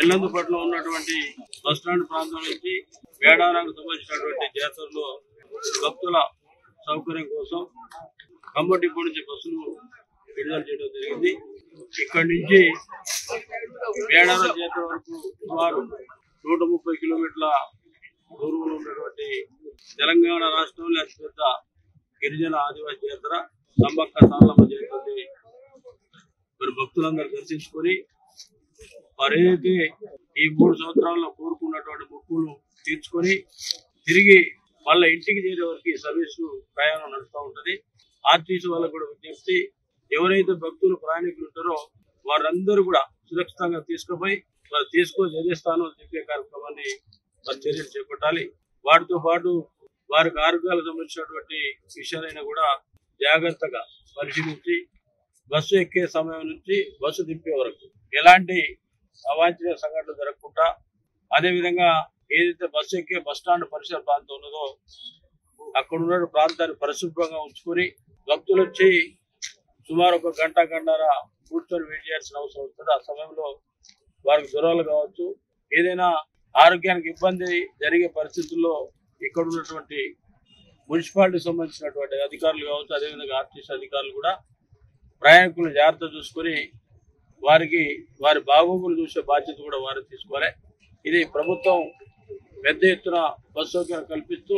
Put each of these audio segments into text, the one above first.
ఎల్లందుపట్లో ఉన్నటువంటి బస్టాండ్ ప్రాంతం నుంచి వేడారాకు సంబంధించినటువంటి జాతరలో భక్తుల సౌకర్యం కోసం ఖమ్మం డిపో నుంచి బస్సులు విడుదల చేయడం జరిగింది. ఇక్కడి నుంచి వేడారం జాతర వరకు సుమారు 130 కిలోమీటర్ల దూరంలో ఉన్నటువంటి తెలంగాణ రాష్ట్రంలో అతిపెద్ద గిరిజన ఆదివాసీ జాతర సంబక్క సారలమ్మ జాతరని మరి భక్తులందరూ దర్శించుకొని మరైతే ఈ 3 సంవత్సరాల్లో కోరుకున్నటువంటి మొక్కులు తీర్చుకొని తిరిగి మళ్ళీ ఇంటికి చేరే వరకు సర్వీసు ప్రయాణం నడుస్తూ ఉంటుంది. ఆర్టీసీ వాళ్ళకు కూడా విజ్ఞప్తి, ఎవరైతే భక్తులు ప్రయాణికులు ఉంటారో వారందరూ కూడా సురక్షితంగా తీసుకుపోయి వారు తీసుకొని చదివిస్తాను చెప్పే కార్యక్రమాన్ని వారి చర్యలు చేపట్టాలి. వాటితో పాటు వారికి ఆరోగ్యాలకు సంబంధించినటువంటి విషయాలైనా కూడా జాగ్రత్తగా పరిశీలించి బస్సు ఎక్కే సమయం నుంచి బస్సు దింపే వరకు ఎలాంటి అవాంఛనీయ సంఘటనలు జరగకుండా, అదేవిధంగా ఏదైతే బస్సు ఎక్కే బస్టాండ్ పరిసర ప్రాంతం ఉన్నదో అక్కడ ఉన్న ప్రాంతాన్ని పరిశుభ్రంగా ఉంచుకొని భక్తులు వచ్చి సుమారు 1 గంట గంటన్నర కూర్చొని వెయిట్ చేయాల్సిన అవసరం వస్తుంది. ఆ సమయంలో వారికి జ్వరాలు కావచ్చు, ఏదైనా ఆరోగ్యానికి ఇబ్బంది జరిగే పరిస్థితుల్లో ఇక్కడ ఉన్నటువంటి మున్సిపాలిటీకి సంబంధించినటువంటి అధికారులు కావచ్చు, అదేవిధంగా ఆర్టీసీ అధికారులు కూడా ప్రయాణికులను జాగ్రత్త చూసుకొని వారికి వారి బాగోగులు చూసే బాధ్యత కూడా వారు తీసుకోవాలి. ఇది ప్రభుత్వం పెద్ద ఎత్తున బస్సు సౌకర్యం కల్పిస్తూ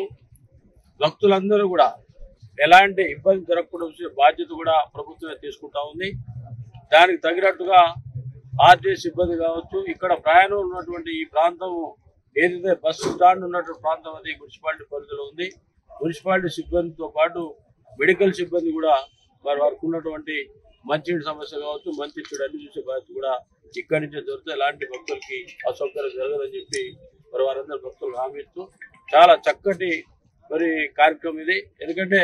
భక్తులందరూ కూడా ఎలాంటి ఇబ్బంది జరగకుండా చూసే బాధ్యత కూడా ప్రభుత్వమే తీసుకుంటా ఉంది. దానికి తగినట్టుగా ఆర్టీసీ సిబ్బంది కావచ్చు, ఇక్కడ ప్రయాణం ఉన్నటువంటి ఈ ప్రాంతం ఏదైతే బస్సు స్టాండ్ ఉన్నటువంటి ప్రాంతం అది మున్సిపాలిటీ పరిధిలో ఉంది. మున్సిపాలిటీ సిబ్బందితో పాటు మెడికల్ సిబ్బంది కూడా వారికి ఉన్నటువంటి మంచినీటి సమస్య కావచ్చు, మంచి చెడు అన్ని చూసే బాధ్యత కూడా ఇక్కడి నుంచే దొరికితే ఎలాంటి భక్తులకి అసౌకర్యం జరగదని చెప్పి వారందరూ భక్తులు హామీ ఇస్తూ చాలా చక్కటి కార్యక్రమం ఇది. ఎందుకంటే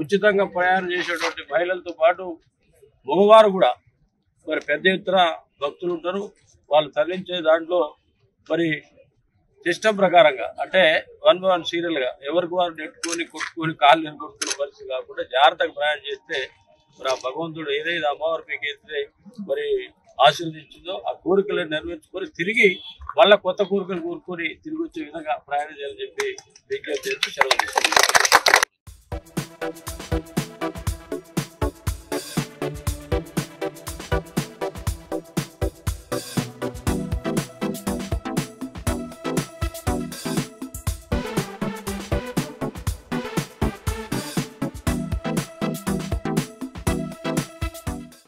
ఉచితంగా ప్రయాణం చేసేటువంటి మహిళలతో పాటు మగవారు కూడా పెద్ద ఎత్తున భక్తులు ఉంటారు. వాళ్ళు తరలించే దాంట్లో సిస్టమ్ ప్రకారంగా అంటే 1 by 1 సీరియల్ గా ఎవరికి వారు నెట్టుకొని కొట్టుకొని కాళ్ళు నెట్టుకునే పరిస్థితి కాకుండా జాగ్రత్తగా ప్రయాణం చేస్తే ఆ భగవంతుడు ఏదైతే అమ్మవారు మీకు అయితే ఆశీర్వదించిందో ఆ కోరికలను నెరవేర్చుకొని తిరిగి మళ్ళా కొత్త కోరికలు కోరుకొని తిరిగి వచ్చే విధంగా ప్రయాణం చేయాలని చెప్పి విజ్ఞప్తి చేస్తూ సెలవు తీసుకుంటున్నాను.